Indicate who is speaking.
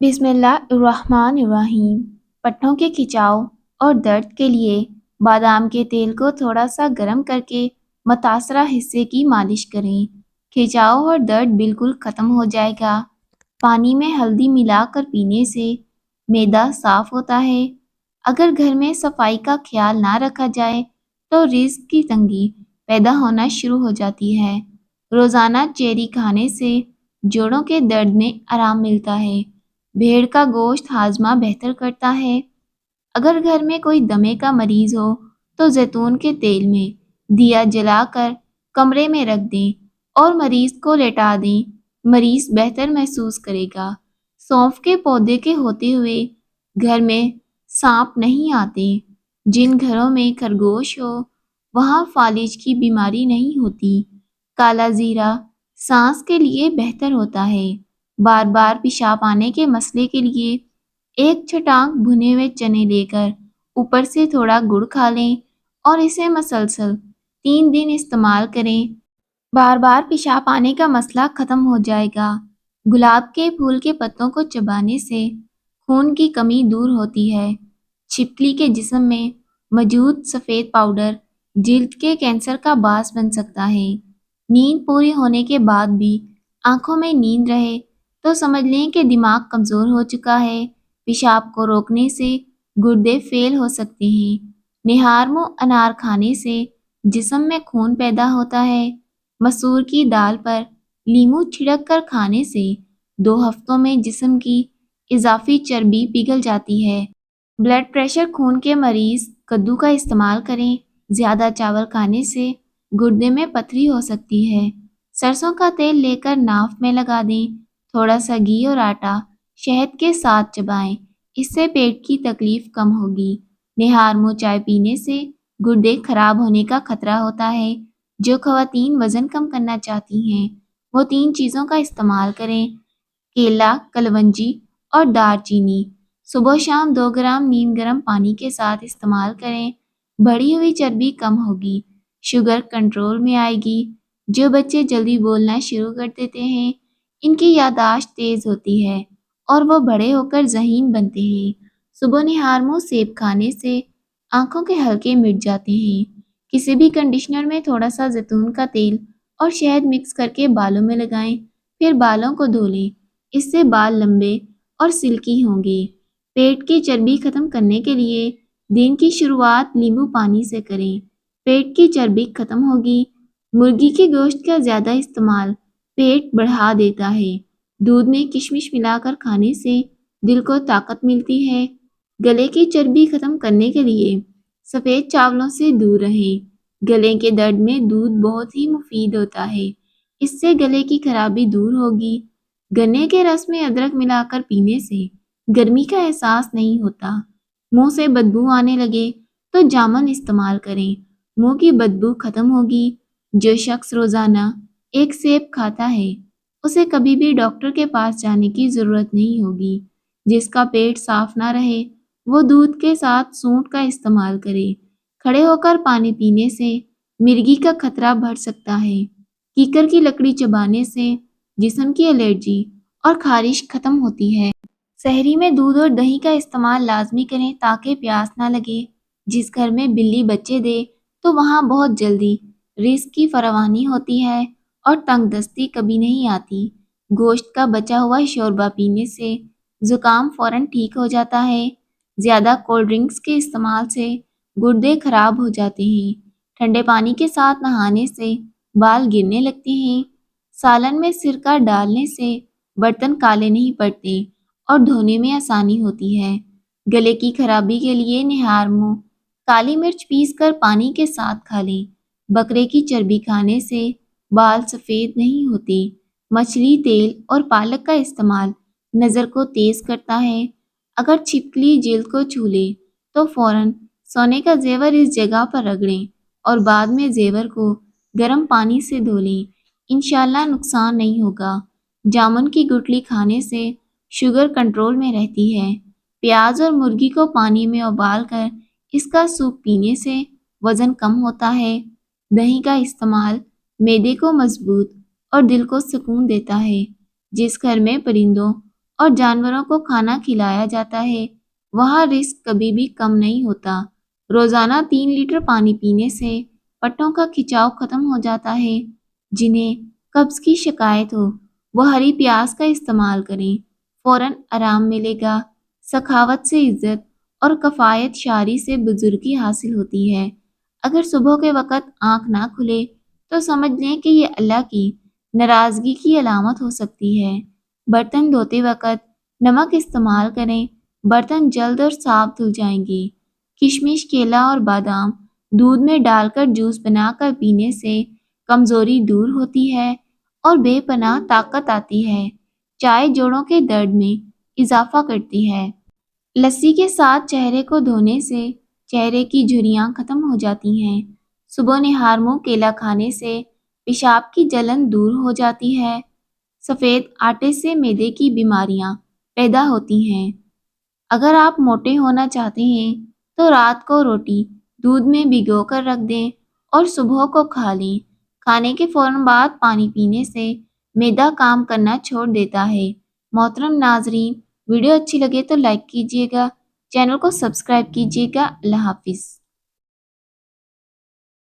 Speaker 1: بسم اللہ الرحمن الرحیم۔ پٹھوں کے کھچاؤ اور درد کے لیے بادام کے تیل کو تھوڑا سا گرم کر کے متاثرہ حصے کی مالش کریں۔ کھچاؤ اور درد بالکل ختم ہو جائے گا۔ پانی میں ہلدی ملا کر پینے سے معدہ صاف ہوتا ہے۔ اگر گھر میں صفائی کا خیال نہ رکھا جائے تو رزق کی تنگی پیدا ہونا شروع ہو جاتی ہے۔ روزانہ چیری کھانے سے جوڑوں کے درد میں آرام ملتا ہے۔ بھیڑ کا گوشت ہاضمہ بہتر کرتا ہے۔ اگر گھر میں کوئی دمے کا مریض ہو تو زیتون کے تیل میں دیا جلا کر کمرے میں رکھ دیں اور مریض کو لٹا دیں، مریض بہتر محسوس کرے گا۔ سونف کے پودے کے ہوتے ہوئے گھر میں سانپ نہیں آتے۔ جن گھروں میں خرگوش ہو وہاں فالج کی بیماری نہیں ہوتی۔ کالا زیرہ سانس کے لیے بہتر ہوتا ہے۔ بار بار پیشاب آنے کے مسئلے کے لیے ایک چھٹانک بھنے ہوئے چنے لے کر اوپر سے تھوڑا گڑ کھا لیں اور اسے مسلسل 3 دن استعمال کریں۔ بار بار پیشاب آنے کا مسئلہ ختم ہو جائے گا۔ گلاب کے پھول کے پتوں کو چبانے سے خون کی کمی دور ہوتی ہے۔ چھپکلی کے جسم میں موجود سفید پاؤڈر جلد کے کینسر کا باعث بن سکتا ہے۔ نیند پوری ہونے کے بعد بھی آنکھوں میں نیند رہے تو سمجھ لیں کہ دماغ کمزور ہو چکا ہے۔ پیشاب کو روکنے سے گردے فیل ہو سکتے ہیں۔ نہار منہ انار کھانے سے جسم میں خون پیدا ہوتا ہے۔ مسور کی دال پر لیموں چھڑک کر کھانے سے 2 ہفتوں میں جسم کی اضافی چربی پگھل جاتی ہے۔ بلڈ پریشر خون کے مریض کدو کا استعمال کریں۔ زیادہ چاول کھانے سے گردے میں پتھری ہو سکتی ہے۔ سرسوں کا تیل لے کر ناف میں لگا دیں۔ تھوڑا سا گھی اور آٹا شہد کے ساتھ چبائیں، اس سے پیٹ کی تکلیف کم ہوگی۔ نہار منہ چائے پینے سے گردے خراب ہونے کا خطرہ ہوتا ہے۔ جو خواتین وزن کم کرنا چاہتی ہیں وہ 3 چیزوں کا استعمال کریں: کیلا، کلونجی اور دار چینی۔ صبح شام 2 گرام نیم گرم پانی کے ساتھ استعمال کریں۔ بڑھی ہوئی چربی کم ہوگی، شوگر کنٹرول میں آئے گی۔ جو بچے جلدی بولنا شروع کر دیتے ہیں ان کی یادداشت تیز ہوتی ہے اور وہ بڑے ہو کر ذہین بنتے ہیں۔ صبح نہار منہ سیب کھانے سے آنکھوں کے حلقے مٹ جاتے ہیں۔ کسی بھی کنڈیشنر میں تھوڑا سا زیتون کا تیل اور شہد مکس کر کے بالوں میں لگائیں، پھر بالوں کو دھو لیں، اس سے بال لمبے اور سلکی ہوں گے۔ پیٹ کی چربی ختم کرنے کے لیے دن کی شروعات لیموں پانی سے کریں، پیٹ کی چربی ختم ہوگی۔ مرغی کے گوشت کا زیادہ استعمال پیٹ بڑھا دیتا ہے۔ دودھ میں کشمش ملا کر کھانے سے دل کو طاقت ملتی ہے۔ گلے کی چربی ختم کرنے کے لیے سفید چاولوں سے دور رہیں۔ گلے کے درد میں دودھ بہت ہی مفید ہوتا ہے، اس سے گلے کی خرابی دور ہوگی۔ گنے کے رس میں ادرک ملا کر پینے سے گرمی کا احساس نہیں ہوتا۔ منہ سے بدبو آنے لگے تو جامن استعمال کریں، منہ کی بدبو ختم ہوگی۔ جو شخص روزانہ 1 سیب کھاتا ہے اسے کبھی بھی ڈاکٹر کے پاس جانے کی ضرورت نہیں ہوگی۔ جس کا پیٹ صاف نہ رہے وہ دودھ کے ساتھ سونٹ کا استعمال کرے۔ کھڑے ہو کر پانی پینے سے مرگی کا خطرہ بڑھ سکتا ہے۔ کیکر کی لکڑی چبانے سے جسم کی الرجی اور خارش ختم ہوتی ہے۔ سحری میں دودھ اور دہی کا استعمال لازمی کریں تاکہ پیاس نہ لگے۔ جس گھر میں بلی بچے دے تو وہاں بہت جلدی رزق کی فراوانی ہوتی ہے اور تنگ دستی کبھی نہیں آتی۔ گوشت کا بچا ہوا شوربہ پینے سے زکام فوراً ٹھیک ہو جاتا ہے۔ زیادہ کولڈ ڈرنکس کے استعمال سے گردے خراب ہو جاتے ہیں۔ ٹھنڈے پانی کے ساتھ نہانے سے بال گرنے لگتے ہیں۔ سالن میں سرکہ ڈالنے سے برتن کالے نہیں پڑتے اور دھونے میں آسانی ہوتی ہے۔ گلے کی خرابی کے لیے نہار منہ کالی مرچ پیس کر پانی کے ساتھ کھا لیں۔ بکرے کی چربی کھانے سے بال سفید نہیں ہوتے۔ مچھلی تیل اور پالک کا استعمال نظر کو تیز کرتا ہے۔ اگر چھپکلی جلد کو چھو لے تو فوراً سونے کا زیور اس جگہ پر رگڑیں اور بعد میں زیور کو گرم پانی سے دھو لیں، انشاءاللہ نقصان نہیں ہوگا۔ جامن کی گٹلی کھانے سے شوگر کنٹرول میں رہتی ہے۔ پیاز اور مرغی کو پانی میں ابال کر اس کا سوپ پینے سے وزن کم ہوتا ہے۔ دہی کا استعمال معدے کو مضبوط اور دل کو سکون دیتا ہے۔ جس گھر میں پرندوں اور جانوروں کو کھانا کھلایا جاتا ہے، وہاں رزق کبھی بھی کم نہیں ہوتا۔ روزانہ 3 لیٹر پانی پینے سے پٹھوں کا کھچاؤ ختم ہو جاتا ہے۔ جنہیں قبض کی شکایت ہو وہ ہری پیاز کا استعمال کریں، فوراً آرام ملے گا۔ سخاوت سے عزت اور کفایت شاری سے بزرگی حاصل ہوتی ہے۔ اگر صبح کے وقت آنکھ نہ کھلے تو سمجھ لیں کہ یہ اللہ کی ناراضگی کی علامت ہو سکتی ہے۔ برتن دھوتے وقت نمک استعمال کریں، برتن جلد اور صاف دھل جائیں گے۔ کشمش، کیلا اور بادام دودھ میں ڈال کر جوس بنا کر پینے سے کمزوری دور ہوتی ہے اور بے پناہ طاقت آتی ہے۔ چائے جوڑوں کے درد میں اضافہ کرتی ہے۔ لسی کے ساتھ چہرے کو دھونے سے چہرے کی جھریاں ختم ہو جاتی ہیں۔ صبح نہار منہ کیلا کھانے سے پیشاب کی جلن دور ہو جاتی ہے۔ سفید آٹے سے معدے کی بیماریاں پیدا ہوتی ہیں۔ اگر آپ موٹے ہونا چاہتے ہیں تو رات کو روٹی دودھ میں بھگو کر رکھ دیں اور صبح کو کھا لیں۔ کھانے کے فوراً بعد پانی پینے سے معدہ کام کرنا چھوڑ دیتا ہے۔ محترم ناظرین، ویڈیو اچھی لگے تو لائک کیجیے گا، چینل کو سبسکرائب کیجیے گا۔ اللہ حافظ۔